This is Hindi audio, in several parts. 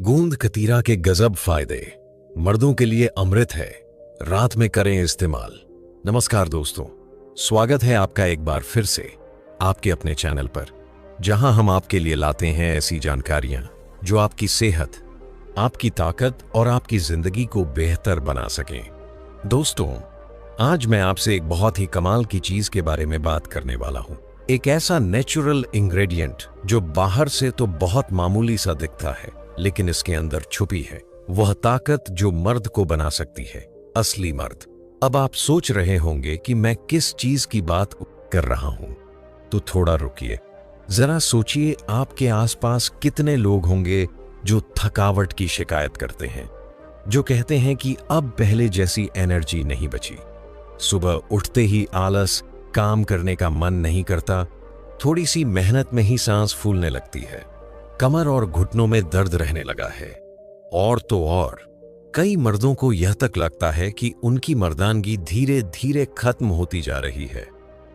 गोंद कतीरा के गजब फायदे, मर्दों के लिए अमृत है, रात में करें इस्तेमाल। नमस्कार दोस्तों, स्वागत है आपका एक बार फिर से आपके अपने चैनल पर, जहां हम आपके लिए लाते हैं ऐसी जानकारियां जो आपकी सेहत, आपकी ताकत और आपकी जिंदगी को बेहतर बना सकें। दोस्तों, आज मैं आपसे एक बहुत ही कमाल की चीज के बारे में बात करने वाला हूं। एक ऐसा नेचुरल इंग्रेडिएंट जो बाहर से तो बहुत मामूली सा दिखता है, लेकिन इसके अंदर छुपी है वह ताकत जो मर्द को बना सकती है, असली मर्द। अब आप सोच रहे होंगे कि मैं किस चीज की बात कर रहा हूं, तो थोड़ा रुकिए, जरा सोचिए आपके आसपास कितने लोग होंगे जो थकावट की शिकायत करते हैं, जो कहते हैं कि अब पहले जैसी एनर्जी नहीं बची, सुबह उठते ही आलस, काम करने का मन नहीं करता, थोड़ी सी मेहनत में ही सांस फूलने लगती है, कमर और घुटनों में दर्द रहने लगा है। और तो और कई मर्दों को यह तक लगता है कि उनकी मर्दानगी धीरे धीरे खत्म होती जा रही है।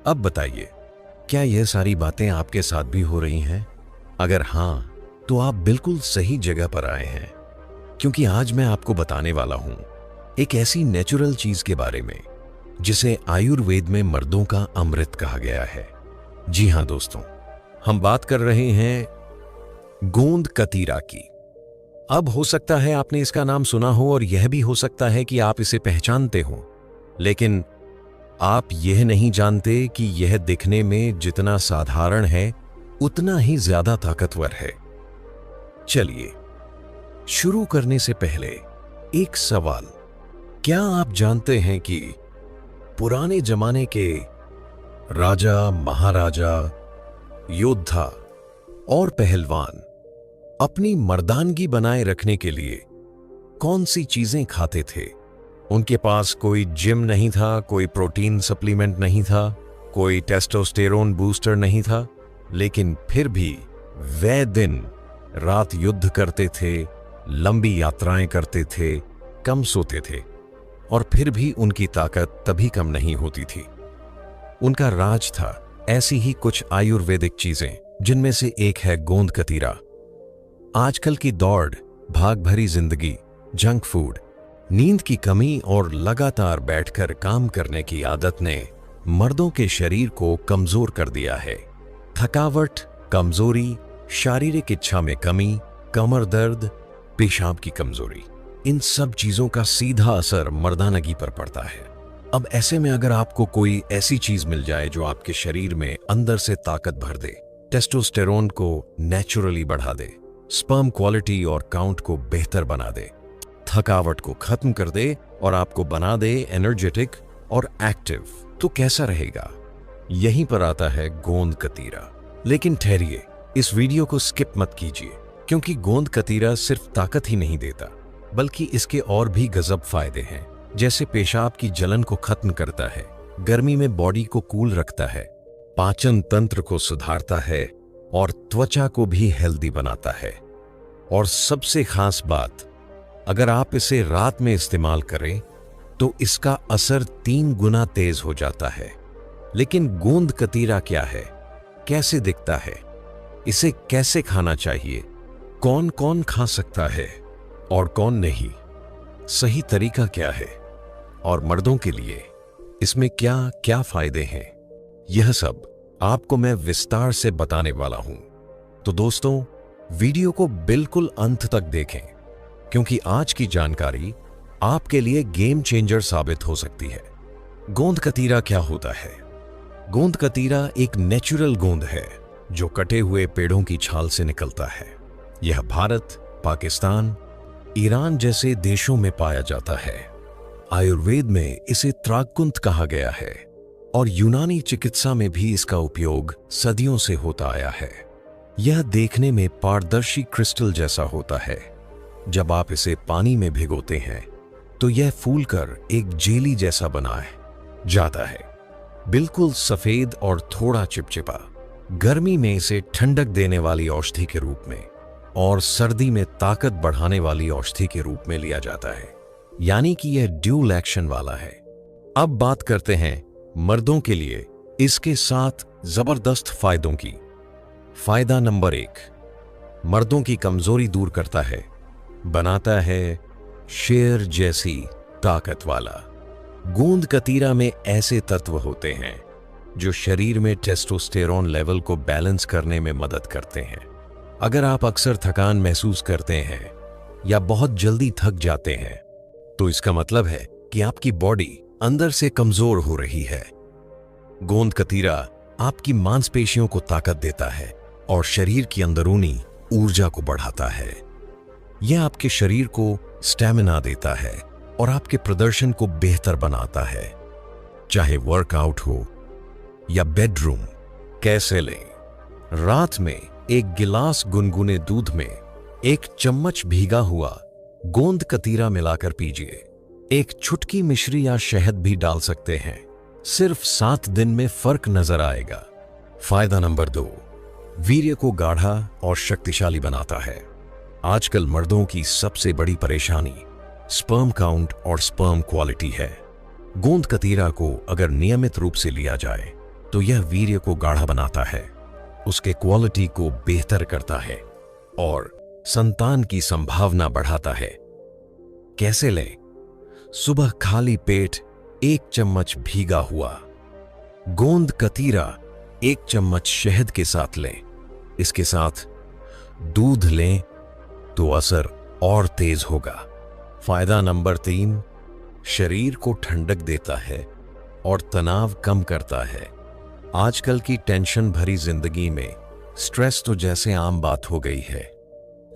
अब बताइए, क्या यह सारी बातें आपके साथ भी हो रही हैं? अगर हां, तो आप बिल्कुल सही जगह पर आए हैं, क्योंकि आज मैं आपको बताने वाला हूं एक ऐसी नेचुरल चीज के बारे में जिसे आयुर्वेद में मर्दों का अमृत कहा गया है। जी हां दोस्तों, हम बात कर रहे हैं गोंद कतीरा की। अब हो सकता है आपने इसका नाम सुना हो और यह भी हो सकता है कि आप इसे पहचानते हो, लेकिन आप यह नहीं जानते कि यह दिखने में जितना साधारण है उतना ही ज्यादा ताकतवर है। चलिए, शुरू करने से पहले एक सवाल, क्या आप जानते हैं कि पुराने जमाने के राजा, महाराजा, योद्धा और पहलवान अपनी मर्दानगी बनाए रखने के लिए कौन सी चीजें खाते थे? उनके पास कोई जिम नहीं था, कोई प्रोटीन सप्लीमेंट नहीं था, कोई टेस्टोस्टेरोन बूस्टर नहीं था, लेकिन फिर भी वे दिन रात युद्ध करते थे, लंबी यात्राएं करते थे, कम सोते थे, और फिर भी उनकी ताकत तभी कम नहीं होती थी। उनका राज था ऐसी ही कुछ आयुर्वेदिक चीजें, जिनमें से एक है गोंद कतीरा। आजकल की दौड़, भाग भरी जिंदगी, जंक फूड, नींद की कमी और लगातार बैठकर काम करने की आदत ने मर्दों के शरीर को कमजोर कर दिया है। थकावट, कमजोरी, शारीरिक इच्छा में कमी, कमर दर्द, पेशाब की कमजोरी, इन सब चीजों का सीधा असर मर्दानगी पर पड़ता है। अब ऐसे में अगर आपको कोई ऐसी चीज मिल जाए जो आपके शरीर में अंदर से ताकत भर दे, टेस्टोस्टेरोन को नेचुरली बढ़ा दे, स्पर्म क्वालिटी और काउंट को बेहतर बना दे, थकावट को खत्म कर दे और आपको बना दे एनर्जेटिक और एक्टिव, तो कैसा रहेगा? यहीं पर आता है गोंद कतीरा। लेकिन ठहरिए, इस वीडियो को स्किप मत कीजिए, क्योंकि गोंद कतीरा सिर्फ ताकत ही नहीं देता, बल्कि इसके और भी गजब फायदे हैं। जैसे पेशाब की जलन को खत्म करता है, गर्मी में बॉडी को कूल रखता है, पाचन तंत्र को सुधारता है और त्वचा को भी हेल्दी बनाता है। और सबसे खास बात, अगर आप इसे रात में इस्तेमाल करें तो इसका असर 3 गुना तेज हो जाता है। लेकिन गोंद कतीरा क्या है, कैसे दिखता है, इसे कैसे खाना चाहिए, कौन कौन खा सकता है और कौन नहीं, सही तरीका क्या है, और मर्दों के लिए इसमें क्या क्या फायदे हैं, यह सब आपको मैं विस्तार से बताने वाला हूं। तो दोस्तों, वीडियो को बिल्कुल अंत तक देखें, क्योंकि आज की जानकारी आपके लिए गेम चेंजर साबित हो सकती है। गोंद कतीरा क्या होता है? गोंद कतीरा एक नेचुरल गोंद है जो कटे हुए पेड़ों की छाल से निकलता है। यह भारत, पाकिस्तान, ईरान जैसे देशों में पाया जाता है। आयुर्वेद में इसे त्राकुंत कहा गया है और यूनानी चिकित्सा में भी इसका उपयोग सदियों से होता आया है। यह देखने में पारदर्शी क्रिस्टल जैसा होता है। जब आप इसे पानी में भिगोते हैं तो यह फूलकर एक जेली जैसा बना जाता है, बिल्कुल सफेद और थोड़ा चिपचिपा। गर्मी में इसे ठंडक देने वाली औषधि के रूप में और सर्दी में ताकत बढ़ाने वाली औषधि के रूप में लिया जाता है, यानी कि यह ड्यूल एक्शन वाला है। अब बात करते हैं मर्दों के लिए इसके 7 जबरदस्त फायदों की। फायदा नंबर 1, मर्दों की कमजोरी दूर करता है। बनाता है शेर जैसी ताकत वाला। गोंद कतीरा में ऐसे तत्व होते हैं जो शरीर में टेस्टोस्टेरोन लेवल को बैलेंस करने में मदद करते हैं। अगर आप अक्सर थकान महसूस करते हैं या बहुत जल्दी थक जाते हैं, तो इसका मतलब है कि आपकी बॉडी अंदर से कमजोर हो रही है। गोंद कतीरा आपकी मांसपेशियों को ताकत देता है और शरीर की अंदरूनी ऊर्जा को बढ़ाता है। यह आपके शरीर को स्टैमिना देता है और आपके प्रदर्शन को बेहतर बनाता है, चाहे वर्कआउट हो या बेडरूम। कैसे लें? रात में एक गिलास गुनगुने दूध में 1 चम्मच भीगा हुआ गोंद कतीरा मिलाकर पीजिए। एक चुटकी मिश्री या शहद भी डाल सकते हैं। सिर्फ 7 दिन में फर्क नजर आएगा। फायदा नंबर 2, वीर्य को गाढ़ा और शक्तिशाली बनाता है। आजकल मर्दों की सबसे बड़ी परेशानी स्पर्म काउंट और स्पर्म क्वालिटी है। गोंद कतीरा को अगर नियमित रूप से लिया जाए तो यह वीर्य को गाढ़ा बनाता है, उसके क्वालिटी को बेहतर करता है और संतान की संभावना बढ़ाता है। कैसे लें? सुबह खाली पेट 1 चम्मच भीगा हुआ गोंद कतीरा 1 चम्मच शहद के साथ लें। इसके साथ दूध लें तो असर और तेज होगा। फायदा नंबर 3, शरीर को ठंडक देता है और तनाव कम करता है। आजकल की टेंशन भरी जिंदगी में स्ट्रेस तो जैसे आम बात हो गई है,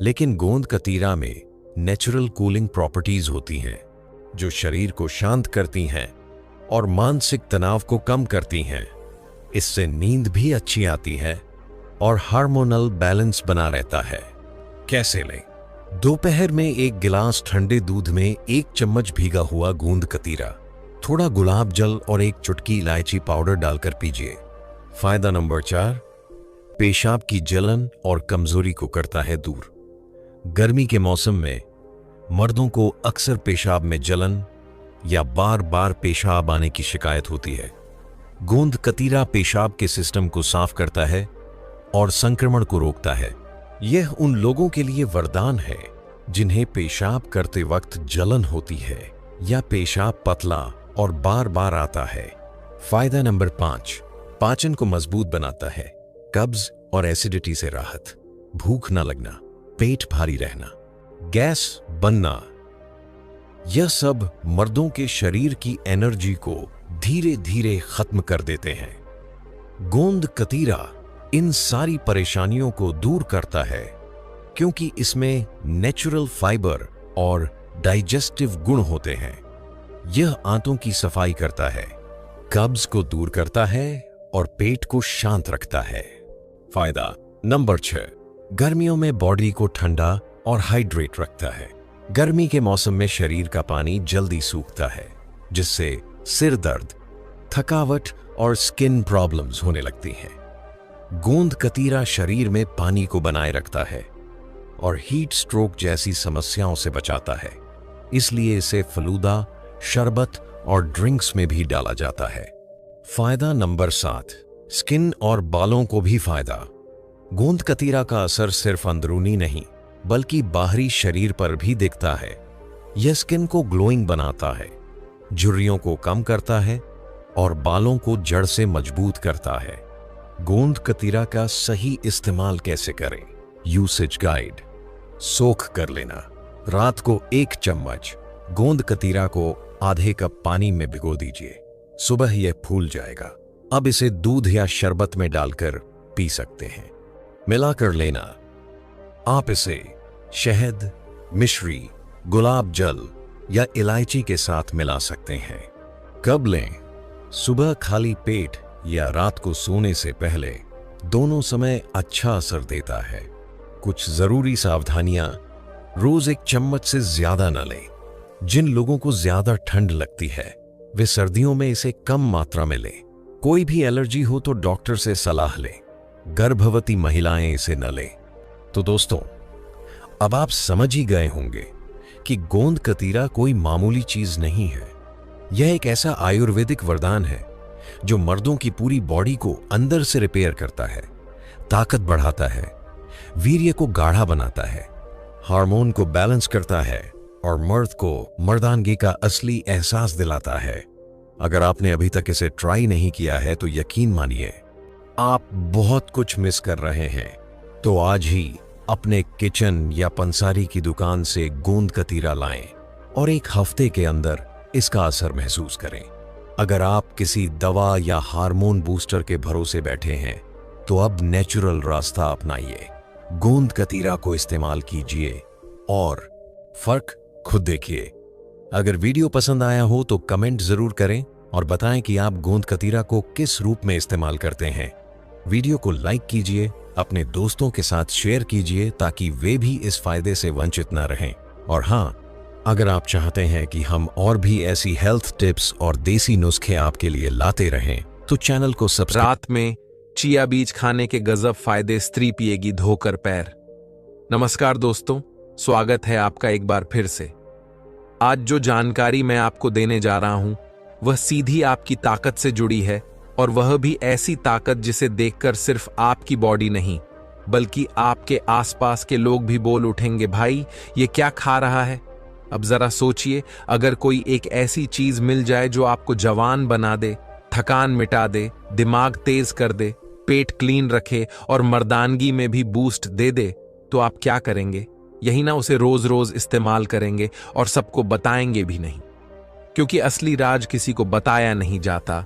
लेकिन गोंद कतीरा में नेचुरल कूलिंग प्रॉपर्टीज होती हैं जो शरीर को शांत करती हैं और मानसिक तनाव को कम करती हैं। इससे नींद भी अच्छी आती है और हार्मोनल बैलेंस बना रहता है। कैसे लें? दोपहर में 1 गिलास ठंडे दूध में 1 चम्मच भीगा हुआ गोंद कतीरा, थोड़ा गुलाब जल और 1 चुटकी इलायची पाउडर डालकर पीजिए। फायदा नंबर 4, पेशाब की जलन और कमजोरी को करता है दूर। गर्मी के मौसम में मर्दों को अक्सर पेशाब में जलन या बार बार पेशाब आने की शिकायत होती है। गोंद कतीरा पेशाब के सिस्टम को साफ करता है और संक्रमण को रोकता है। यह उन लोगों के लिए वरदान है जिन्हें पेशाब करते वक्त जलन होती है या पेशाब पतला और बार बार आता है। फायदा नंबर 5, पाचन को मजबूत बनाता है। कब्ज और एसिडिटी से राहत, भूख न लगना, पेट भारी रहना, गैस बनना, यह सब मर्दों के शरीर की एनर्जी को धीरे धीरे खत्म कर देते हैं। गोंद कतीरा इन सारी परेशानियों को दूर करता है क्योंकि इसमें नेचुरल फाइबर और डाइजेस्टिव गुण होते हैं। यह आंतों की सफाई करता है, कब्ज को दूर करता है और पेट को शांत रखता है। फायदा नंबर 6, गर्मियों में बॉडी को ठंडा और हाइड्रेट रखता है। गर्मी के मौसम में शरीर का पानी जल्दी सूखता है, जिससे सिर दर्द, थकावट और स्किन प्रॉब्लम्स होने लगती हैं। गोंद कतीरा शरीर में पानी को बनाए रखता है और हीट स्ट्रोक जैसी समस्याओं से बचाता है। इसलिए इसे फलूदा, शरबत और ड्रिंक्स में भी डाला जाता है। फायदा नंबर 7, स्किन और बालों को भी फायदा। गोंद कतीरा का असर सिर्फ अंदरूनी नहीं बल्कि बाहरी शरीर पर भी दिखता है। यह स्किन को ग्लोइंग बनाता है, झुर्रियों को कम करता है और बालों को जड़ से मजबूत करता है। गोंद कतीरा का सही इस्तेमाल कैसे करें? Usage guide. सोख कर लेना। रात को 1 चम्मच गोंद कतीरा को आधे कप पानी में भिगो दीजिए। सुबह यह फूल जाएगा। अब इसे दूध या शरबत में डालकर पी सकते हैं। मिलाकर लेना। आप इसे शहद, मिश्री, गुलाब जल या इलायची के साथ मिला सकते हैं। कब लें? सुबह खाली पेट या रात को सोने से पहले, दोनों समय अच्छा असर देता है। कुछ जरूरी सावधानियां, रोज 1 चम्मच से ज्यादा न लें। जिन लोगों को ज्यादा ठंड लगती है वे सर्दियों में इसे कम मात्रा में लें। कोई भी एलर्जी हो तो डॉक्टर से सलाह लें। गर्भवती महिलाएं इसे न लें। तो दोस्तों, अब आप समझ ही गए होंगे कि गोंद कतीरा कोई मामूली चीज नहीं है। यह एक ऐसा आयुर्वेदिक वरदान है जो मर्दों की पूरी बॉडी को अंदर से रिपेयर करता है, ताकत बढ़ाता है, वीर्य को गाढ़ा बनाता है, हार्मोन को बैलेंस करता है और मर्द को मर्दानगी का असली एहसास दिलाता है। अगर आपने अभी तक इसे ट्राई नहीं किया है तो यकीन मानिए आप बहुत कुछ मिस कर रहे हैं। तो आज ही अपने किचन या पंसारी की दुकान से गोंद कतीरा लाएं और एक हफ्ते के अंदर इसका असर महसूस करें। अगर आप किसी दवा या हार्मोन बूस्टर के भरोसे बैठे हैं तो अब नेचुरल रास्ता अपनाइए। गोंद कतीरा को इस्तेमाल कीजिए और फर्क खुद देखिए। अगर वीडियो पसंद आया हो तो कमेंट जरूर करें और बताएं कि आप गोंद कतीरा को किस रूप में इस्तेमाल करते हैं। वीडियो को लाइक कीजिए, अपने दोस्तों के साथ शेयर कीजिए ताकि वे भी इस फायदे से वंचित न रहें। और हाँ, अगर आप चाहते हैं कि हम और भी ऐसी हेल्थ टिप्स और देसी नुस्खे आपके लिए लाते रहें तो चैनल को सब्सक्राइब। रात में चिया बीज खाने के गजब फायदे, स्त्री पिएगी धोकर पैर। नमस्कार दोस्तों, स्वागत है आपका एक बार फिर से। आज जो जानकारी मैं आपको देने जा रहा हूं वह सीधी आपकी ताकत से जुड़ी है, और वह भी ऐसी ताकत जिसे देखकर सिर्फ आपकी बॉडी नहीं बल्कि आपके आसपास के लोग भी बोल उठेंगे, भाई ये क्या खा रहा है। अब जरा सोचिए, अगर कोई एक ऐसी चीज मिल जाए जो आपको जवान बना दे, थकान मिटा दे, दिमाग तेज कर दे, पेट क्लीन रखे और मर्दानगी में भी बूस्ट दे दे, तो आप क्या करेंगे? यही ना उसे रोज रोज इस्तेमाल करेंगे और सबको बताएंगे भी नहीं, क्योंकि असली राज किसी को बताया नहीं जाता,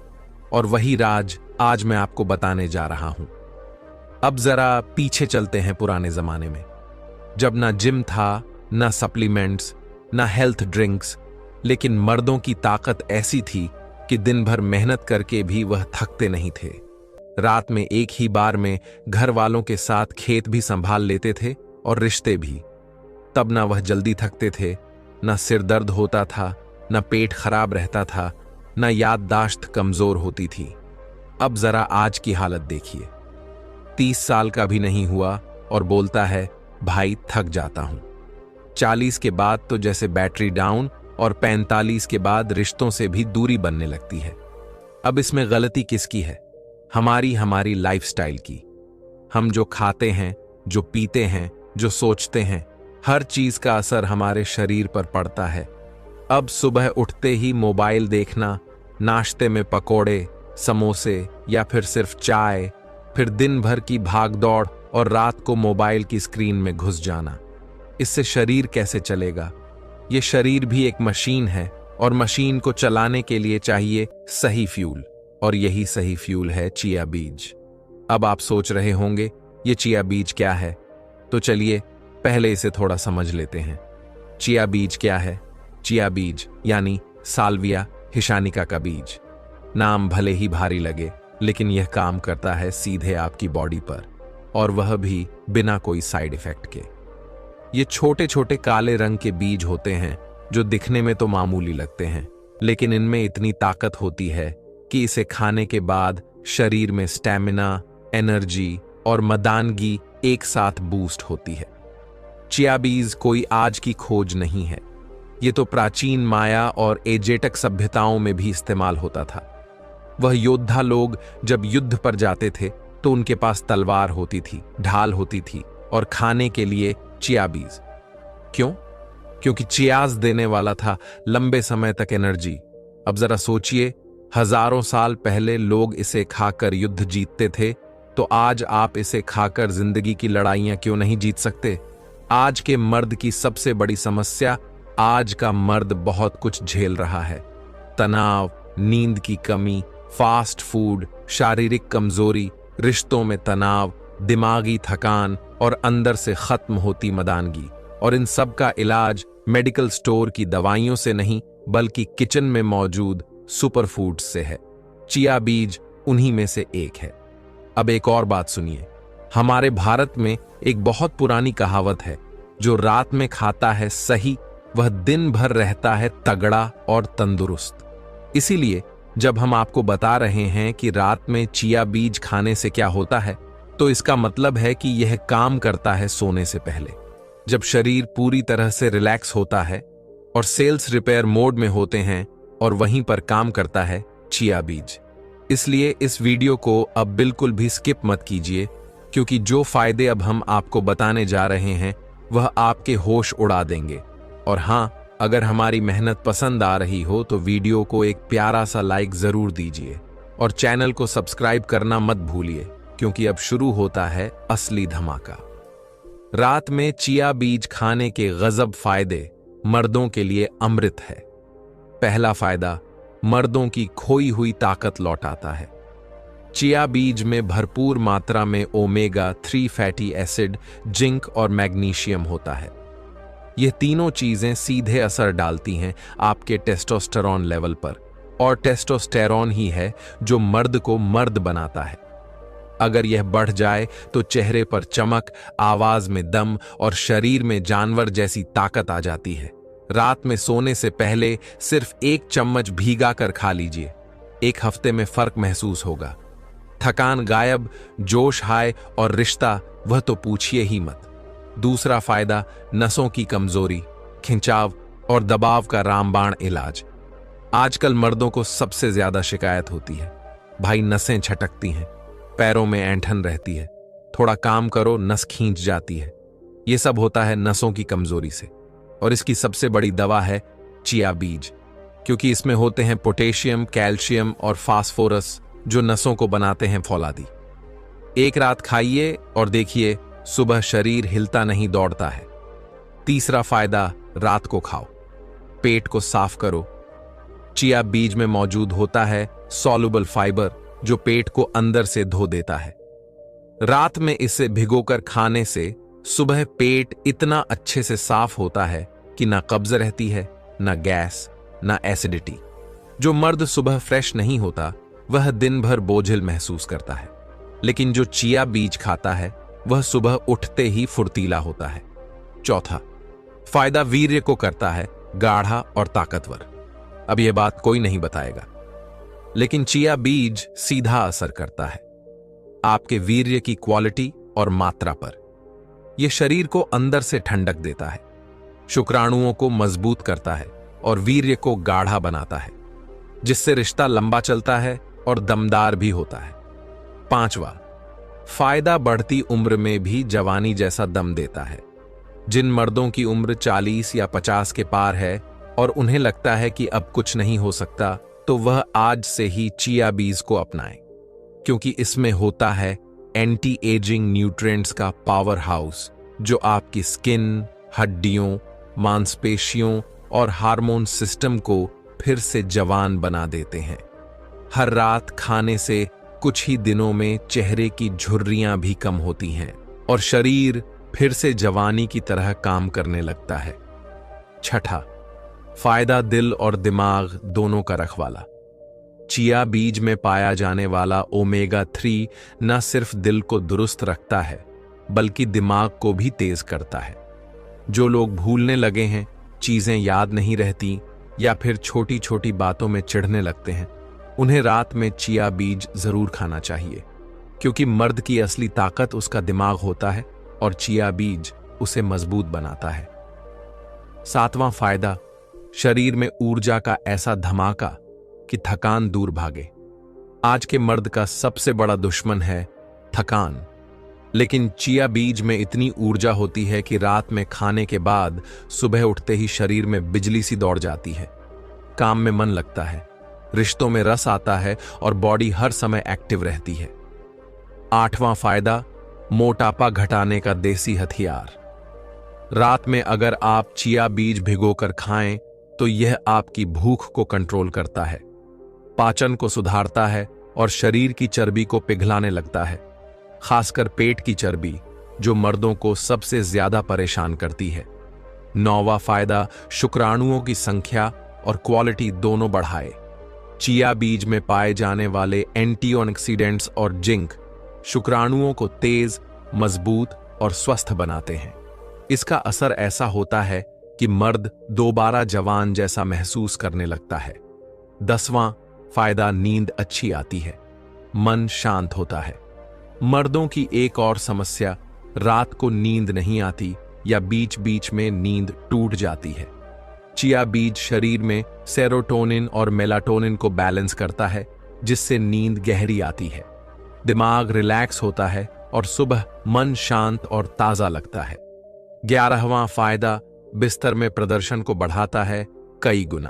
और वही राज आज मैं आपको बताने जा रहा हूं। अब जरा पीछे चलते हैं पुराने जमाने में, जब ना जिम था, ना सप्लीमेंट्स, ना हेल्थ ड्रिंक्स, लेकिन मर्दों की ताकत ऐसी थी कि दिन भर मेहनत करके भी वह थकते नहीं थे। रात में एक ही बार में घर वालों के साथ खेत भी संभाल लेते थे और रिश्ते भी। तब ना वह जल्दी थकते थे, ना सिर दर्द होता था, ना पेट खराब रहता था, ना याददाश्त कमजोर होती थी। अब जरा आज की हालत देखिए। 30 साल का भी नहीं हुआ और बोलता है, भाई थक जाता हूं। 40 के बाद तो जैसे बैटरी डाउन, और 45 के बाद रिश्तों से भी दूरी बनने लगती है। अब इसमें गलती किसकी है? हमारी लाइफस्टाइल की। हम जो खाते हैं, जो पीते हैं, जो सोचते हैं, हर चीज का असर हमारे शरीर पर पड़ता है। अब सुबह उठते ही मोबाइल देखना, नाश्ते में पकोड़े, समोसे या फिर सिर्फ चाय, फिर दिन भर की भागदौड़ और रात को मोबाइल की स्क्रीन में घुस जाना। इससे शरीर कैसे चलेगा? ये शरीर भी एक मशीन है, और मशीन को चलाने के लिए चाहिए सही फ्यूल, और यही सही फ्यूल है चिया बीज। अब आप सोच रहे होंगे ये चिया बीज क्या है, तो चलिए पहले इसे थोड़ा समझ लेते हैं। चिया बीज क्या है? चिया बीज यानी साल्विया हिशानिका का बीज। नाम भले ही भारी लगे, लेकिन यह काम करता है सीधे आपकी बॉडी पर, और वह भी बिना कोई साइड इफेक्ट के। ये छोटे छोटे काले रंग के बीज होते हैं जो दिखने में तो मामूली लगते हैं, लेकिन इनमें इतनी ताकत होती है कि इसे खाने के बाद शरीर में स्टैमिना, एनर्जी और मर्दानगी एक साथ बूस्ट होती है। चिया बीज कोई आज की खोज नहीं है। ये तो प्राचीन माया और एजेटक सभ्यताओं में भी इस्तेमाल होता था। वह योद्धा लोग जब युद्ध पर जाते थे तो उनके पास तलवार होती थी, ढाल होती थी, और खाने के लिए चिया बीज। क्यों? क्योंकि चियाज देने वाला था लंबे समय तक एनर्जी। अब जरा सोचिए, हजारों साल पहले लोग इसे खाकर युद्ध जीतते थे, तो आज आप इसे खाकर जिंदगी की लड़ाइयां क्यों नहीं जीत सकते? आज के मर्द की सबसे बड़ी समस्या, आज का मर्द बहुत कुछ झेल रहा है। तनाव, नींद की कमी, फास्ट फूड, शारीरिक कमजोरी, रिश्तों में तनाव, दिमागी थकान और अंदर से खत्म होती मर्दानगी। और इन सब का इलाज मेडिकल स्टोर की दवाइयों से नहीं बल्कि किचन में मौजूद सुपर फूड्स से है। चिया बीज उन्हीं में से एक है। अब एक और बात सुनिए, हमारे भारत में एक बहुत पुरानी कहावत है, जो रात में खाता है सही वह दिन भर रहता है तगड़ा और तंदुरुस्त। इसीलिए जब हम आपको बता रहे हैं कि रात में चिया बीज खाने से क्या होता है, तो इसका मतलब है कि यह काम करता है सोने से पहले, जब शरीर पूरी तरह से रिलैक्स होता है और सेल्स रिपेयर मोड में होते हैं, और वहीं पर काम करता है चिया बीज। इसलिए इस वीडियो को अब बिल्कुल भी स्किप मत कीजिए, क्योंकि जो फायदे अब हम आपको बताने जा रहे हैं वह आपके होश उड़ा देंगे। और हाँ, अगर हमारी मेहनत पसंद आ रही हो तो वीडियो को एक प्यारा सा लाइक जरूर दीजिए और चैनल को सब्सक्राइब करना मत भूलिए, क्योंकि अब शुरू होता है असली धमाका। रात में चिया बीज खाने के गजब फायदे मर्दों के लिए अमृत है। पहला फायदा, मर्दों की खोई हुई ताकत लौटाता है। चिया बीज में भरपूर मात्रा में ओमेगा 3 फैटी एसिड, जिंक और मैग्नीशियम होता है। ये तीनों चीजें सीधे असर डालती हैं आपके टेस्टोस्टेरोन लेवल पर, और टेस्टोस्टेरोन ही है जो मर्द को मर्द बनाता है। अगर यह बढ़ जाए तो चेहरे पर चमक, आवाज में दम और शरीर में जानवर जैसी ताकत आ जाती है। रात में सोने से पहले सिर्फ 1 चम्मच भीगा कर खा लीजिए, 1 हफ्ते में फर्क महसूस होगा। थकान गायब, जोश हाय और रिश्ता वह तो पूछिए ही मत। दूसरा फायदा, नसों की कमजोरी, खिंचाव और दबाव का रामबाण इलाज। आजकल मर्दों को सबसे ज्यादा शिकायत होती है, भाई नसें छटकती हैं, पैरों में ऐंठन रहती है, थोड़ा काम करो नस खींच जाती है। यह सब होता है नसों की कमजोरी से, और इसकी सबसे बड़ी दवा है चिया बीज, क्योंकि इसमें होते हैं पोटेशियम, कैल्शियम और फास्फोरस जो नसों को बनाते हैं फौलादी। एक रात खाइए और देखिए सुबह शरीर हिलता नहीं दौड़ता है। तीसरा फायदा, रात को खाओ, पेट को साफ करो। चिया बीज में मौजूद होता है सॉल्युबल फाइबर जो पेट को अंदर से धो देता है। रात में इसे भिगोकर खाने से सुबह पेट इतना अच्छे से साफ होता है कि ना कब्ज रहती है, ना गैस, ना एसिडिटी। जो मर्द सुबह फ्रेश नहीं होता वह दिन भर बोझिल महसूस करता है, लेकिन जो चिया बीज खाता है वह सुबह उठते ही फुर्तीला होता है। चौथा फायदा, वीर्य को करता है गाढ़ा और ताकतवर। अब यह बात कोई नहीं बताएगा, लेकिन चिया बीज सीधा असर करता है आपके वीर्य की क्वालिटी और मात्रा पर। यह शरीर को अंदर से ठंडक देता है, शुक्राणुओं को मजबूत करता है और वीर्य को गाढ़ा बनाता है, जिससे रिश्ता लंबा चलता है और दमदार भी होता है। पांचवा फायदा, बढ़ती उम्र में भी जवानी जैसा दम देता है। जिन मर्दों की उम्र 40 या 50 के पार है और उन्हें लगता है कि अब कुछ नहीं हो सकता, तो वह आज से ही चिया बीज को अपनाएं, क्योंकि इसमें होता है एंटी एजिंग न्यूट्रिएंट्स का पावर हाउस, जो आपकी स्किन, हड्डियों, मांसपेशियों और हार्मोन सिस्टम को फिर से जवान बना देते हैं। हर रात खाने से कुछ ही दिनों में चेहरे की झुर्रियां भी कम होती हैं और शरीर फिर से जवानी की तरह काम करने लगता है। छठा फायदा, दिल और दिमाग दोनों का रखवाला। चिया बीज में पाया जाने वाला ओमेगा 3 न सिर्फ दिल को दुरुस्त रखता है, बल्कि दिमाग को भी तेज करता है। जो लोग भूलने लगे हैं, चीजें याद नहीं रहती या फिर छोटी छोटी बातों में चिढ़ने लगते हैं, उन्हें रात में चिया बीज जरूर खाना चाहिए, क्योंकि मर्द की असली ताकत उसका दिमाग होता है और चिया बीज उसे मजबूत बनाता है। सातवां फायदा, शरीर में ऊर्जा का ऐसा धमाका कि थकान दूर भागे। आज के मर्द का सबसे बड़ा दुश्मन है थकान, लेकिन चिया बीज में इतनी ऊर्जा होती है कि रात में खाने के बाद सुबह उठते ही शरीर में बिजली सी दौड़ जाती है, काम में मन लगता है, रिश्तों में रस आता है और बॉडी हर समय एक्टिव रहती है। आठवां फायदा, मोटापा घटाने का देसी हथियार। रात में अगर आप चिया बीज भिगोकर खाएं तो यह आपकी भूख को कंट्रोल करता है, पाचन को सुधारता है और शरीर की चर्बी को पिघलाने लगता है, खासकर पेट की चर्बी जो मर्दों को सबसे ज्यादा परेशान करती है। नौवां फायदा, शुक्राणुओं की संख्या और क्वालिटी दोनों बढ़ाए। चिया बीज में पाए जाने वाले एंटीऑक्सीडेंट्स और जिंक शुक्राणुओं को तेज, मजबूत और स्वस्थ बनाते हैं। इसका असर ऐसा होता है कि मर्द दोबारा जवान जैसा महसूस करने लगता है। 10वां फायदा, नींद अच्छी आती है, मन शांत होता है। मर्दों की एक और समस्या, रात को नींद नहीं आती या बीच बीच में नींद टूट जाती है। चिया बीज शरीर में सेरोटोनिन और मेलाटोनिन को बैलेंस करता है, जिससे नींद गहरी आती है, दिमाग रिलैक्स होता है और सुबह मन शांत और ताजा लगता है। 11वां फायदा बिस्तर में प्रदर्शन को बढ़ाता है कई गुना।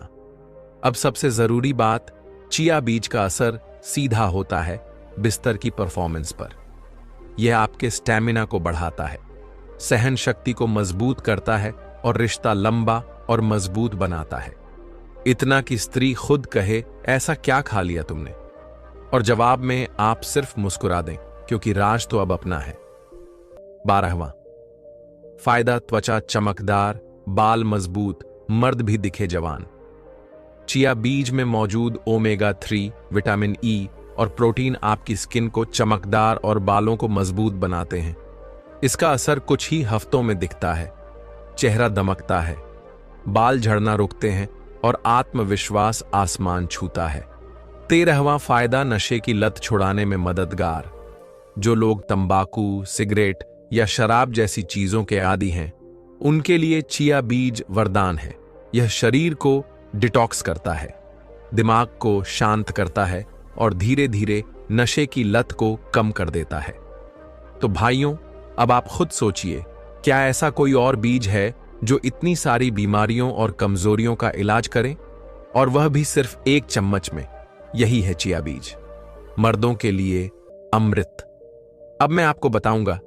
अब सबसे जरूरी बात, चिया बीज का असर सीधा होता है बिस्तर की परफॉर्मेंस पर। यह आपके स्टैमिना को बढ़ाता है, सहन शक्ति को मजबूत करता है और रिश्ता लंबा और मजबूत बनाता है। इतना कि स्त्री खुद कहे, ऐसा क्या खा लिया तुमने, और जवाब में आप सिर्फ मुस्कुरा दें, क्योंकि राज तो अब अपना है। 12वां फायदा त्वचा चमकदार, बाल मजबूत, मर्द भी दिखे जवान। चिया बीज में मौजूद ओमेगा 3, विटामिन ई और प्रोटीन आपकी स्किन को चमकदार और बालों को मजबूत बनाते हैं। इसका असर कुछ ही हफ्तों में दिखता है। चेहरा दमकता है, बाल झड़ना रुकते हैं और आत्मविश्वास आसमान छूता है। 13वां फायदा नशे की लत छुड़ाने में मददगार। जो लोग तंबाकू, सिगरेट या शराब जैसी चीजों के आदी हैं, उनके लिए चिया बीज वरदान है। यह शरीर को डिटॉक्स करता है, दिमाग को शांत करता है और धीरे धीरे नशे की लत को कम कर देता है। तो भाइयों, अब आप खुद सोचिए, क्या ऐसा कोई और बीज है जो इतनी सारी बीमारियों और कमजोरियों का इलाज करे, और वह भी सिर्फ 1 चम्मच में। यही है चिया बीज, मर्दों के लिए अमृत। अब मैं आपको बताऊंगा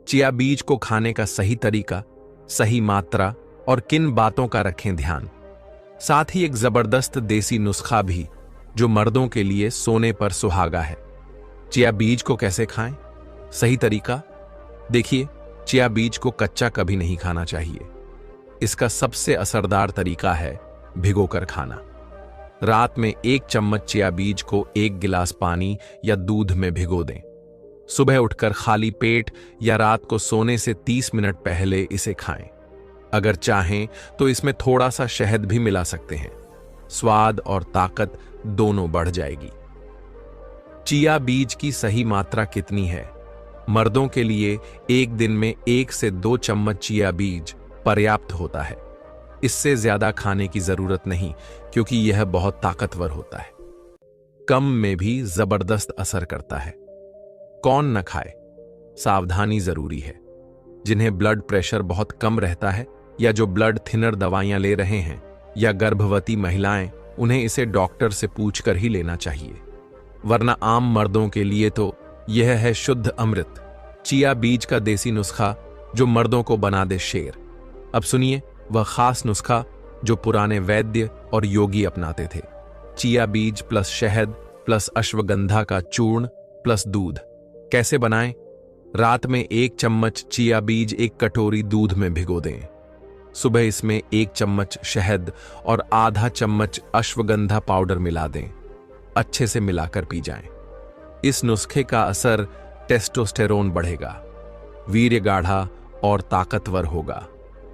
चिया बीज को खाने का सही तरीका, सही मात्रा और किन बातों का रखें ध्यान। साथ ही एक जबरदस्त देसी नुस्खा भी जो मर्दों के लिए सोने पर सुहागा है। चिया बीज को कैसे खाएं? सही तरीका देखिए, चिया बीज को कच्चा कभी नहीं खाना चाहिए। इसका सबसे असरदार तरीका है भिगोकर खाना। रात में 1 चम्मच चिया बीज को 1 गिलास पानी या दूध में भिगो दें। सुबह उठकर खाली पेट या रात को सोने से 30 मिनट पहले इसे खाएं। अगर चाहें तो इसमें थोड़ा सा शहद भी मिला सकते हैं। स्वाद और ताकत दोनों बढ़ जाएगी। चिया बीज की सही मात्रा कितनी है? मर्दों के लिए एक दिन में 1 से 2 चम्मच चिया बीज पर्याप्त होता है। इससे ज्यादा खाने की जरूरत नहीं, क्योंकि यह बहुत ताकतवर होता है। कम में भी जबरदस्त असर करता है। कौन न खाए? सावधानी जरूरी है। जिन्हें ब्लड प्रेशर बहुत कम रहता है, या जो ब्लड थिनर दवाइयां ले रहे हैं, या गर्भवती महिलाएं, उन्हें इसे डॉक्टर से पूछकर ही लेना चाहिए। वरना आम मर्दों के लिए तो यह है शुद्ध अमृत, चिया बीज का देसी नुस्खा जो मर्दों को बना दे शेर। अब सुनिए वह खास नुस्खा जो पुराने वैद्य और योगी अपनाते थे। चिया बीज प्लस शहद प्लस अश्वगंधा का चूर्ण प्लस दूध। कैसे बनाएं? रात में 1 चम्मच चिया बीज 1 कटोरी दूध में भिगो दें। सुबह इसमें 1 चम्मच शहद और आधा चम्मच अश्वगंधा पाउडर मिला दें। अच्छे से मिलाकर पी जाएं। इस नुस्खे का असर टेस्टोस्टेरोन बढ़ेगा, वीर्य गाढ़ा और ताकतवर होगा,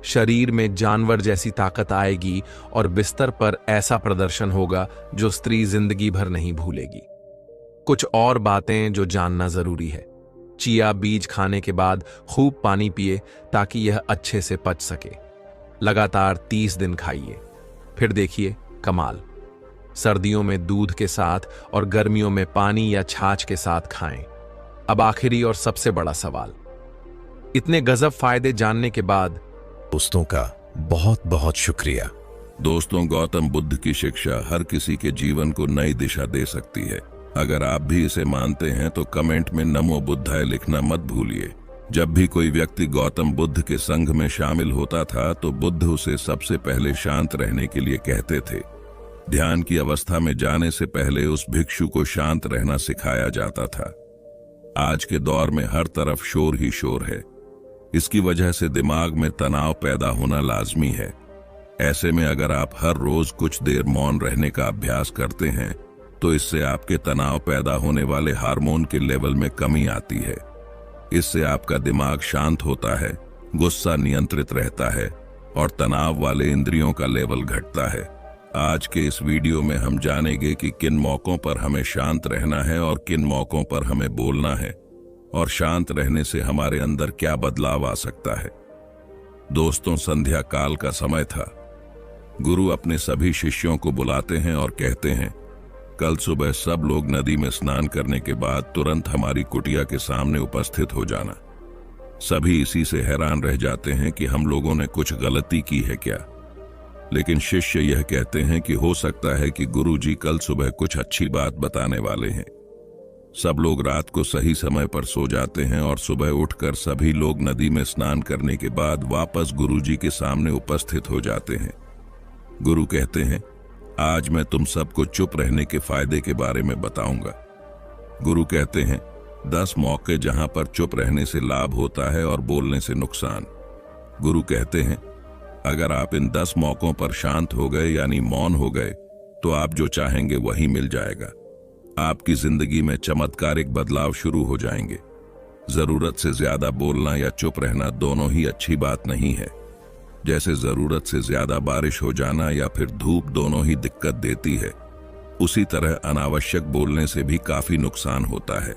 शरीर में जानवर जैसी ताकत आएगी और बिस्तर पर ऐसा प्रदर्शन होगा जो स्त्री जिंदगी भर नहीं भूलेगी। कुछ और बातें जो जानना जरूरी है। चिया बीज खाने के बाद खूब पानी पिए ताकि यह अच्छे से पच सके। लगातार 30 दिन खाइए, फिर देखिए कमाल। सर्दियों में दूध के साथ और गर्मियों में पानी या छाछ के साथ खाएं। अब आखिरी और सबसे बड़ा सवाल, इतने गजब फायदे जानने के बाद दोस्तों का बहुत बहुत शुक्रिया। दोस्तों, गौतम बुद्ध की शिक्षा हर किसी के जीवन को नई दिशा दे सकती है। अगर आप भी इसे मानते हैं तो कमेंट में नमो बुद्धाय लिखना मत भूलिए। जब भी कोई व्यक्ति गौतम बुद्ध के संघ में शामिल होता था तो बुद्ध उसे सबसे पहले शांत रहने के लिए कहते थे। ध्यान की अवस्था में जाने से पहले उस भिक्षु को शांत रहना सिखाया जाता था। आज के दौर में हर तरफ शोर ही शोर है। इसकी वजह से दिमाग में तनाव पैदा होना लाजमी है। ऐसे में अगर आप हर रोज कुछ देर मौन रहने का अभ्यास करते हैं तो इससे आपके तनाव पैदा होने वाले हार्मोन के लेवल में कमी आती है। इससे आपका दिमाग शांत होता है, गुस्सा नियंत्रित रहता है और तनाव वाले इंद्रियों का लेवल घटता है। आज के इस वीडियो में हम जानेंगे कि किन मौकों पर हमें शांत रहना है और किन मौकों पर हमें बोलना है, और शांत रहने से हमारे अंदर क्या बदलाव आ सकता है। दोस्तों, संध्या काल का समय था। गुरु अपने सभी शिष्यों को बुलाते हैं और कहते हैं, कल सुबह सब लोग नदी में स्नान करने के बाद तुरंत हमारी कुटिया के सामने उपस्थित हो जाना। सभी इसी से हैरान रह जाते हैं कि हम लोगों ने कुछ गलती की है क्या। लेकिन शिष्य यह कहते हैं कि हो सकता है कि गुरुजी कल सुबह कुछ अच्छी बात बताने वाले हैं। सब लोग रात को सही समय पर सो जाते हैं और सुबह उठकर सभी लोग नदी में स्नान करने के बाद वापस गुरुजी के सामने उपस्थित हो जाते हैं। गुरु कहते हैं, आज मैं तुम सबको चुप रहने के फायदे के बारे में बताऊंगा। गुरु कहते हैं, 10 मौके जहां पर चुप रहने से लाभ होता है और बोलने से नुकसान। गुरु कहते हैं, अगर आप इन 10 मौकों पर शांत हो गए यानी मौन हो गए तो आप जो चाहेंगे वही मिल जाएगा। आपकी जिंदगी में चमत्कारिक बदलाव शुरू हो जाएंगे। जरूरत से ज्यादा बोलना या चुप रहना दोनों ही अच्छी बात नहीं है। जैसे जरूरत से ज्यादा बारिश हो जाना या फिर धूप दोनों ही दिक्कत देती है, उसी तरह अनावश्यक बोलने से भी काफी नुकसान होता है।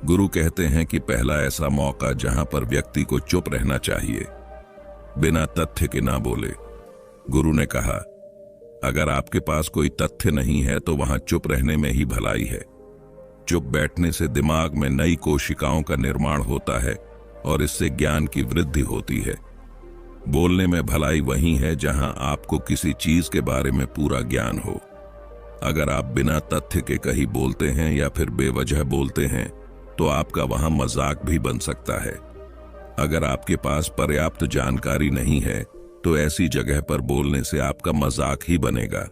गुरु कहते हैं कि पहला ऐसा मौका जहां पर व्यक्ति को चुप रहना चाहिए, बिना तथ्य के ना बोले। गुरु ने कहा, अगर आपके पास कोई तथ्य नहीं है तो वहां चुप रहने में ही भलाई है। चुप बैठने से दिमाग में नई कोशिकाओं का निर्माण होता है और इससे ज्ञान की वृद्धि होती है। बोलने में भलाई वही है जहां आपको किसी चीज के बारे में पूरा ज्ञान हो। अगर आप बिना तथ्य के कहीं बोलते हैं या फिर बेवजह बोलते हैं तो आपका वहां मजाक भी बन सकता है। अगर आपके पास पर्याप्त जानकारी नहीं है तो ऐसी जगह पर बोलने से आपका मजाक ही बनेगा।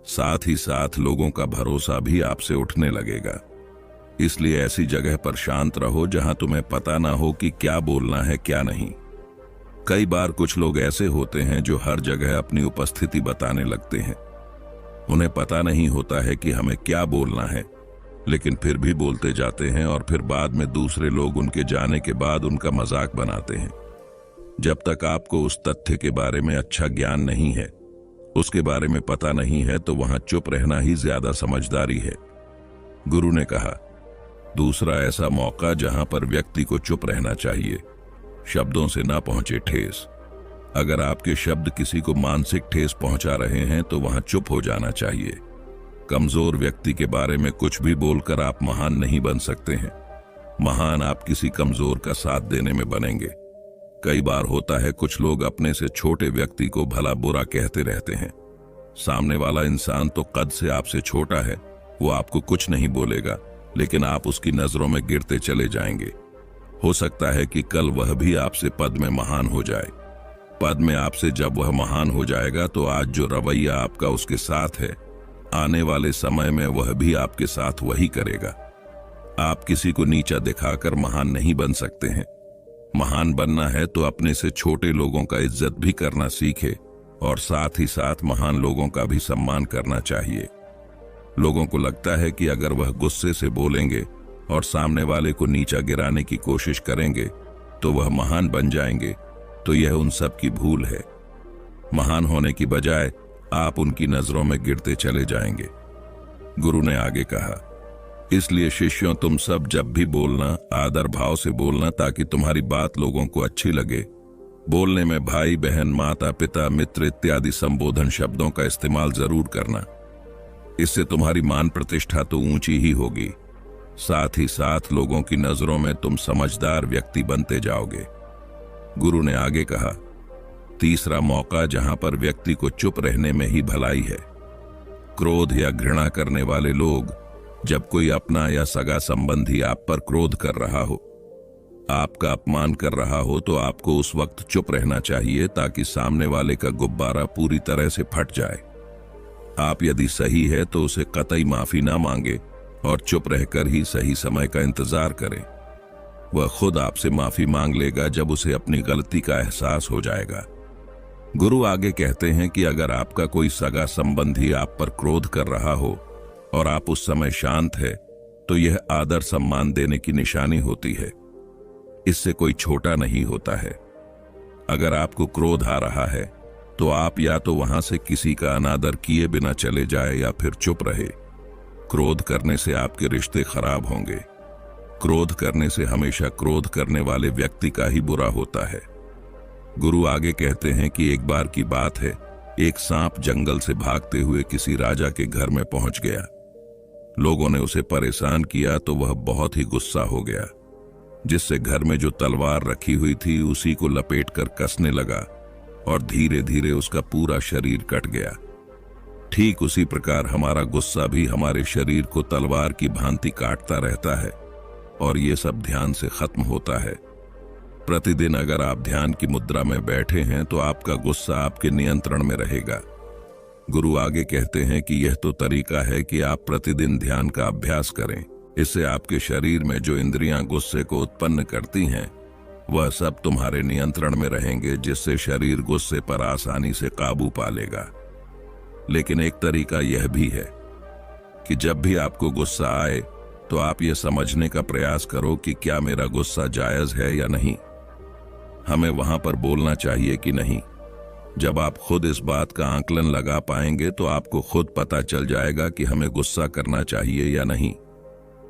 साथ ही साथ लोगों का भरोसा भी आपसे उठने लगेगा। इसलिए ऐसी जगह पर शांत रहो जहां तुम्हें पता ना हो कि क्या बोलना है क्या नहीं। कई बार कुछ लोग ऐसे होते हैं जो हर जगह अपनी उपस्थिति बताने लगते हैं। उन्हें पता नहीं होता है कि हमें क्या बोलना है, लेकिन फिर भी बोलते जाते हैं और फिर बाद में दूसरे लोग उनके जाने के बाद उनका मजाक बनाते हैं। जब तक आपको उस तथ्य के बारे में अच्छा ज्ञान नहीं है, उसके बारे में पता नहीं है, तो वहां चुप रहना ही ज्यादा समझदारी है। गुरु ने कहा, दूसरा ऐसा मौका जहां पर व्यक्ति को चुप रहना चाहिए, शब्दों से ना पहुंचे ठेस। अगर आपके शब्द किसी को मानसिक ठेस पहुंचा रहे हैं तो वहां चुप हो जाना चाहिए। कमजोर व्यक्ति के बारे में कुछ भी बोलकर आप महान नहीं बन सकते हैं। महान आप किसी कमजोर का साथ देने में बनेंगे। कई बार होता है कुछ लोग अपने से छोटे व्यक्ति को भला बुरा कहते रहते हैं। सामने वाला इंसान तो कद से आपसे छोटा है, वो आपको कुछ नहीं बोलेगा, लेकिन आप उसकी नजरों में गिरते चले जाएंगे। हो सकता है कि कल वह भी आपसे पद में महान हो जाए। पद में आपसे जब वह महान हो जाएगा तो आज जो रवैया आपका उसके साथ है, आने वाले समय में वह भी आपके साथ वही करेगा। आप किसी को नीचा दिखाकर महान नहीं बन सकते हैं। महान बनना है तो अपने से छोटे लोगों का इज्जत भी करना सीखे और साथ ही साथ महान लोगों का भी सम्मान करना चाहिए। लोगों को लगता है कि अगर वह गुस्से से बोलेंगे और सामने वाले को नीचा गिराने की कोशिश करेंगे तो वह महान बन जाएंगे, तो यह उन सब की भूल है। महान होने की बजाय आप उनकी नजरों में गिरते चले जाएंगे। गुरु ने आगे कहा, इसलिए शिष्यों, तुम सब जब भी बोलना आदर भाव से बोलना, ताकि तुम्हारी बात लोगों को अच्छी लगे। बोलने में भाई बहन, माता पिता, मित्र इत्यादि संबोधन शब्दों का इस्तेमाल जरूर करना। इससे तुम्हारी मान प्रतिष्ठा तो ऊंची ही होगी, साथ ही साथ लोगों की नजरों में तुम समझदार व्यक्ति बनते जाओगे। गुरु ने आगे कहा, तीसरा मौका जहां पर व्यक्ति को चुप रहने में ही भलाई है। क्रोध या घृणा करने वाले लोग, जब कोई अपना या सगा संबंधी आप पर क्रोध कर रहा हो, आपका अपमान कर रहा हो, तो आपको उस वक्त चुप रहना चाहिए ताकि सामने वाले का गुब्बारा पूरी तरह से फट जाए। आप यदि सही है तो उसे कतई माफी ना मांगे और चुप रहकर ही सही समय का इंतजार करें। वह खुद आपसे माफी मांग लेगा जब उसे अपनी गलती का एहसास हो जाएगा। गुरु आगे कहते हैं कि अगर आपका कोई सगा संबंधी आप पर क्रोध कर रहा हो और आप उस समय शांत है, तो यह आदर सम्मान देने की निशानी होती है। इससे कोई छोटा नहीं होता है। अगर आपको क्रोध आ रहा है तो आप या तो वहां से किसी का अनादर किए बिना चले जाए या फिर चुप रहे। क्रोध करने से आपके रिश्ते खराब होंगे। क्रोध करने से हमेशा क्रोध करने वाले व्यक्ति का ही बुरा होता है। गुरु आगे कहते हैं कि एक बार की बात है, एक सांप जंगल से भागते हुए किसी राजा के घर में पहुंच गया। लोगों ने उसे परेशान किया तो वह बहुत ही गुस्सा हो गया। जिससे घर में जो तलवार रखी हुई थी उसी को लपेटकर कसने लगा और धीरे धीरे उसका पूरा शरीर कट गया। ठीक उसी प्रकार हमारा गुस्सा भी हमारे शरीर को तलवार की भांति काटता रहता है और ये सब ध्यान से खत्म होता है। प्रतिदिन अगर आप ध्यान की मुद्रा में बैठे हैं तो आपका गुस्सा आपके नियंत्रण में रहेगा। गुरु आगे कहते हैं कि यह तो तरीका है कि आप प्रतिदिन ध्यान का अभ्यास करें। इससे आपके शरीर में जो इंद्रियां गुस्से को उत्पन्न करती हैं वह सब तुम्हारे नियंत्रण में रहेंगे, जिससे शरीर गुस्से पर आसानी से काबू पा लेगा। लेकिन एक तरीका यह भी है कि जब भी आपको गुस्सा आए तो आप यह समझने का प्रयास करो कि क्या मेरा गुस्सा जायज है या नहीं, हमें वहां पर बोलना चाहिए कि नहीं। जब आप खुद इस बात का आकलन लगा पाएंगे तो आपको खुद पता चल जाएगा कि हमें गुस्सा करना चाहिए या नहीं।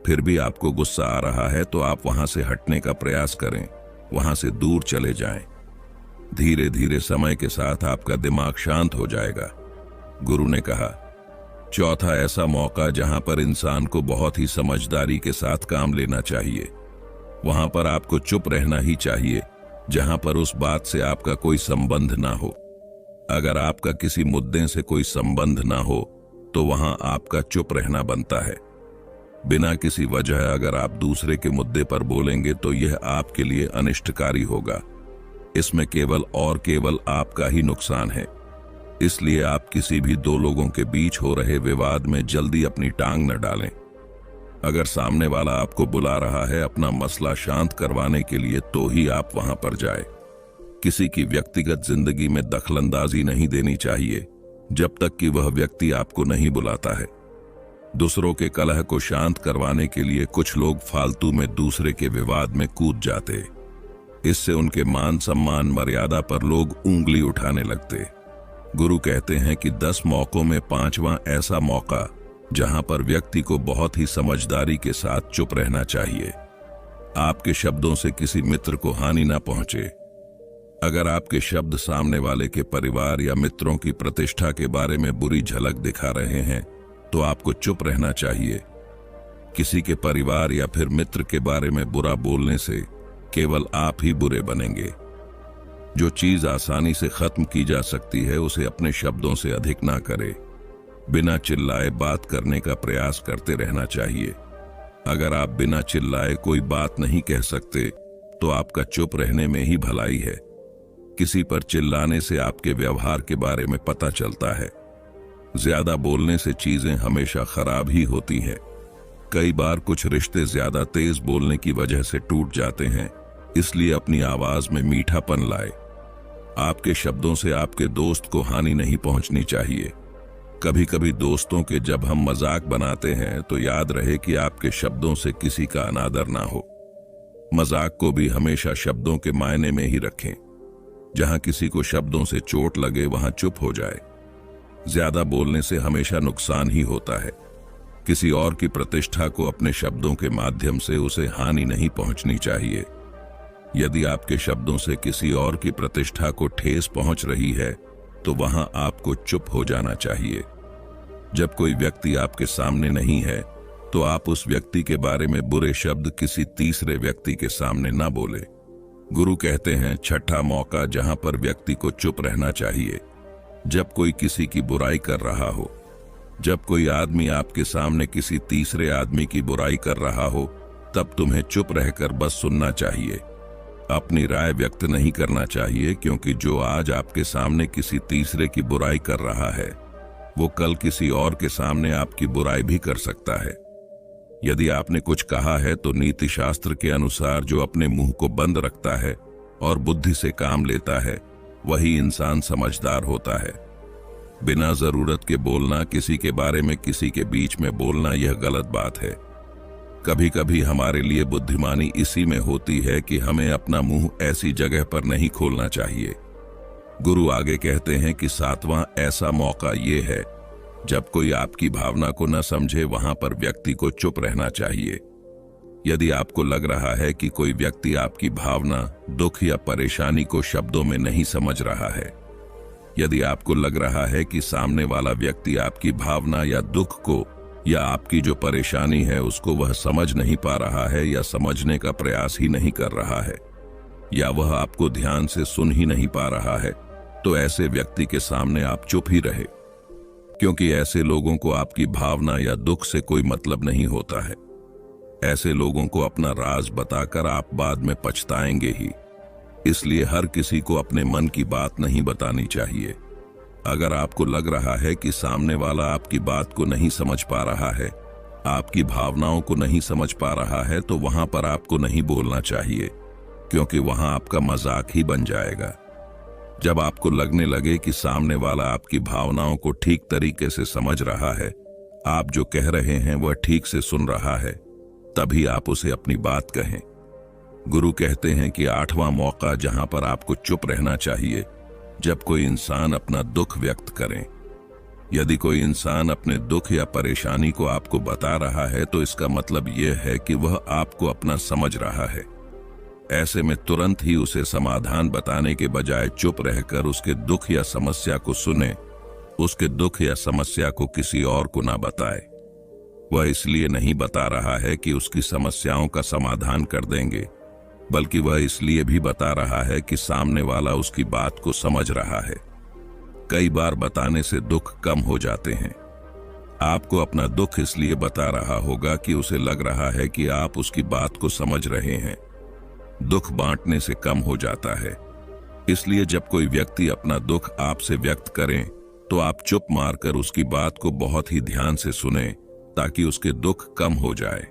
फिर भी आपको गुस्सा आ रहा है तो आप वहां से हटने का प्रयास करें, वहां से दूर चले जाएं। धीरे धीरे समय के साथ आपका दिमाग शांत हो जाएगा। गुरु ने कहा, चौथा ऐसा मौका जहां पर इंसान को बहुत ही समझदारी के साथ काम लेना चाहिए। वहां पर आपको चुप रहना ही चाहिए जहां पर उस बात से आपका कोई संबंध ना हो। अगर आपका किसी मुद्दे से कोई संबंध ना हो तो वहां आपका चुप रहना बनता है। बिना किसी वजह अगर आप दूसरे के मुद्दे पर बोलेंगे तो यह आपके लिए अनिष्टकारी होगा। इसमें केवल और केवल आपका ही नुकसान है। इसलिए आप किसी भी दो लोगों के बीच हो रहे विवाद में जल्दी अपनी टांग न डालें। अगर सामने वाला आपको बुला रहा है अपना मसला शांत करवाने के लिए तो ही आप वहां पर जाए। किसी की व्यक्तिगत जिंदगी में दखलंदाजी नहीं देनी चाहिए जब तक कि वह व्यक्ति आपको नहीं बुलाता है। दूसरों के कलह को शांत करवाने के लिए कुछ लोग फालतू में दूसरे के विवाद में कूद जाते। इससे उनके मान सम्मान मर्यादा पर लोग उंगली उठाने लगते। गुरु कहते हैं कि 10 मौकों में 5वां ऐसा मौका जहां पर व्यक्ति को बहुत ही समझदारी के साथ चुप रहना चाहिए। आपके शब्दों से किसी मित्र को हानि ना पहुंचे। अगर आपके शब्द सामने वाले के परिवार या मित्रों की प्रतिष्ठा के बारे में बुरी झलक दिखा रहे हैं तो आपको चुप रहना चाहिए। किसी के परिवार या फिर मित्र के बारे में बुरा बोलने से केवल आप ही बुरे बनेंगे। जो चीज आसानी से खत्म की जा सकती है उसे अपने शब्दों से अधिक ना करे। बिना चिल्लाए बात करने का प्रयास करते रहना चाहिए। अगर आप बिना चिल्लाए कोई बात नहीं कह सकते तो आपका चुप रहने में ही भलाई है। किसी पर चिल्लाने से आपके व्यवहार के बारे में पता चलता है। ज्यादा बोलने से चीजें हमेशा खराब ही होती हैं। कई बार कुछ रिश्ते ज्यादा तेज बोलने की वजह से टूट जाते हैं। इसलिए अपनी आवाज में मीठापन लाए। आपके शब्दों से आपके दोस्त को हानि नहीं पहुंचनी चाहिए। कभी कभी दोस्तों के जब हम मजाक बनाते हैं तो याद रहे कि आपके शब्दों से किसी का अनादर ना हो। मजाक को भी हमेशा शब्दों के मायने में ही रखें। जहां किसी को शब्दों से चोट लगे वहां चुप हो जाए। ज्यादा बोलने से हमेशा नुकसान ही होता है। किसी और की प्रतिष्ठा को अपने शब्दों के माध्यम से उसे हानि नहीं पहुंचनी चाहिए। यदि आपके शब्दों से किसी और की प्रतिष्ठा को ठेस पहुंच रही है तो वहां आपको चुप हो जाना चाहिए। जब कोई व्यक्ति आपके सामने नहीं है तो आप उस व्यक्ति के बारे में बुरे शब्द किसी तीसरे व्यक्ति के सामने ना बोले। गुरु कहते हैं छठा मौका जहां पर व्यक्ति को चुप रहना चाहिए, जब कोई किसी की बुराई कर रहा हो। जब कोई आदमी आपके सामने किसी तीसरे आदमी की बुराई कर रहा हो तब तुम्हें चुप रहकर बस सुनना चाहिए। अपनी राय व्यक्त नहीं करना चाहिए, क्योंकि जो आज आपके सामने किसी तीसरे की बुराई कर रहा है वो कल किसी और के सामने आपकी बुराई भी कर सकता है। यदि आपने कुछ कहा है तो नीति शास्त्र के अनुसार जो अपने मुंह को बंद रखता है और बुद्धि से काम लेता है वही इंसान समझदार होता है। बिना जरूरत के बोलना, किसी के बारे में किसी के बीच में बोलना, यह गलत बात है। कभी कभी हमारे लिए बुद्धिमानी इसी में होती है कि हमें अपना मुंह ऐसी जगह पर नहीं खोलना चाहिए। गुरु आगे कहते हैं कि सातवां ऐसा मौका ये है जब कोई आपकी भावना को न समझे, वहां पर व्यक्ति को चुप रहना चाहिए। यदि आपको लग रहा है कि कोई व्यक्ति आपकी भावना, दुख या परेशानी को शब्दों में नहीं समझ रहा है, यदि आपको लग रहा है कि सामने वाला व्यक्ति आपकी भावना या दुख को या आपकी जो परेशानी है उसको वह समझ नहीं पा रहा है या समझने का प्रयास ही नहीं कर रहा है, या वह आपको ध्यान से सुन ही नहीं पा रहा है, तो ऐसे व्यक्ति के सामने आप चुप ही रहे, क्योंकि ऐसे लोगों को आपकी भावना या दुख से कोई मतलब नहीं होता है। ऐसे लोगों को अपना राज बताकर आप बाद में पछताएंगे ही। इसलिए हर किसी को अपने मन की बात नहीं बतानी चाहिए। अगर आपको लग रहा है कि सामने वाला आपकी बात को नहीं समझ पा रहा है, आपकी भावनाओं को नहीं समझ पा रहा है, तो वहां पर आपको नहीं बोलना चाहिए, क्योंकि वहां आपका मजाक ही बन जाएगा। जब आपको लगने लगे कि सामने वाला आपकी भावनाओं को ठीक तरीके से समझ रहा है, आप जो कह रहे हैं वह ठीक से सुन रहा है, तभी आप उसे अपनी बात कहें। गुरु कहते हैं कि 8वां मौका जहां पर आपको चुप रहना चाहिए, जब कोई इंसान अपना दुख व्यक्त करे। यदि कोई इंसान अपने दुख या परेशानी को आपको बता रहा है, तो इसका मतलब यह है कि वह आपको अपना समझ रहा है। ऐसे में तुरंत ही उसे समाधान बताने के बजाय चुप रहकर उसके दुख या समस्या को सुने। उसके दुख या समस्या को किसी और को ना बताए। वह इसलिए नहीं बता रहा है कि उसकी समस्याओं का समाधान कर देंगे, बल्कि वह इसलिए भी बता रहा है कि सामने वाला उसकी बात को समझ रहा है। कई बार बताने से दुख कम हो जाते हैं। आपको अपना दुख इसलिए बता रहा होगा कि उसे लग रहा है कि आप उसकी बात को समझ रहे हैं। दुख बांटने से कम हो जाता है। इसलिए जब कोई व्यक्ति अपना दुख आपसे व्यक्त करे, तो आप चुप मारकर उसकी बात को बहुत ही ध्यान से सुने, ताकि उसके दुख कम हो जाए,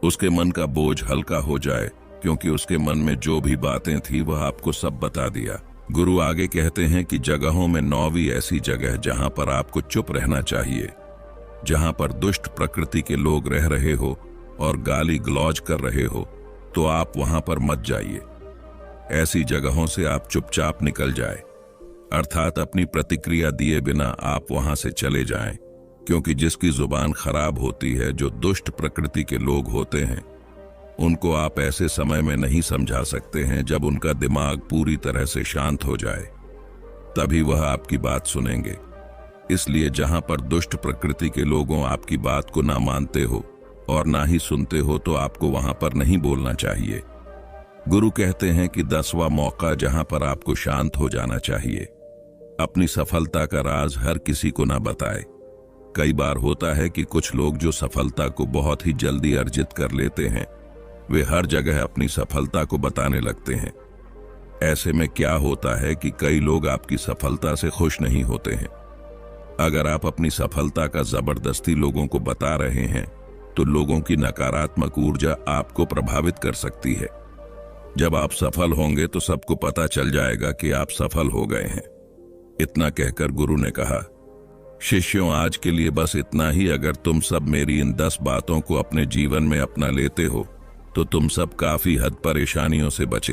उसके मन का बोझ हल्का हो जाए, क्योंकि उसके मन में जो भी बातें थी वह आपको सब बता दिया। गुरु आगे कहते हैं कि जगहों में 9वीं ऐसी जगह जहां पर आपको चुप रहना चाहिए, जहां पर दुष्ट प्रकृति के लोग रह रहे हो और गाली गलौज कर रहे हो, तो आप वहां पर मत जाइए। ऐसी जगहों से आप चुपचाप निकल जाए, अर्थात अपनी प्रतिक्रिया दिए बिना आप वहां से चले जाएं, क्योंकि जिसकी जुबान खराब होती है, जो दुष्ट प्रकृति के लोग होते हैं, उनको आप ऐसे समय में नहीं समझा सकते हैं जब उनका दिमाग पूरी तरह से शांत हो जाए, तभी वह आपकी बात सुनेंगे। इसलिए जहां पर दुष्ट प्रकृति के लोगों आपकी बात को ना मानते हो और ना ही सुनते हो, तो आपको वहां पर नहीं बोलना चाहिए। गुरु कहते हैं कि 10वां मौका जहां पर आपको शांत हो जाना चाहिए। अपनी सफलता का राज हर किसी को ना बताए। कई बार होता है कि कुछ लोग जो सफलता को बहुत ही जल्दी अर्जित कर लेते हैं, वे हर जगह अपनी सफलता को बताने लगते हैं। ऐसे में क्या होता है कि कई लोग आपकी सफलता से खुश नहीं होते हैं। अगर आप अपनी सफलता का जबरदस्ती लोगों को बता रहे हैं, तो लोगों की नकारात्मक ऊर्जा आपको प्रभावित कर सकती है। जब आप सफल होंगे तो सबको पता चल जाएगा कि आप सफल हो गए हैं। इतना कहकर गुरु ने कहा, शिष्यों, आज के लिए बस इतना ही। अगर तुम सब मेरी इन 10 बातों को अपने जीवन में अपना लेते हो, तो तुम सब काफी हद परेशानियों से बचे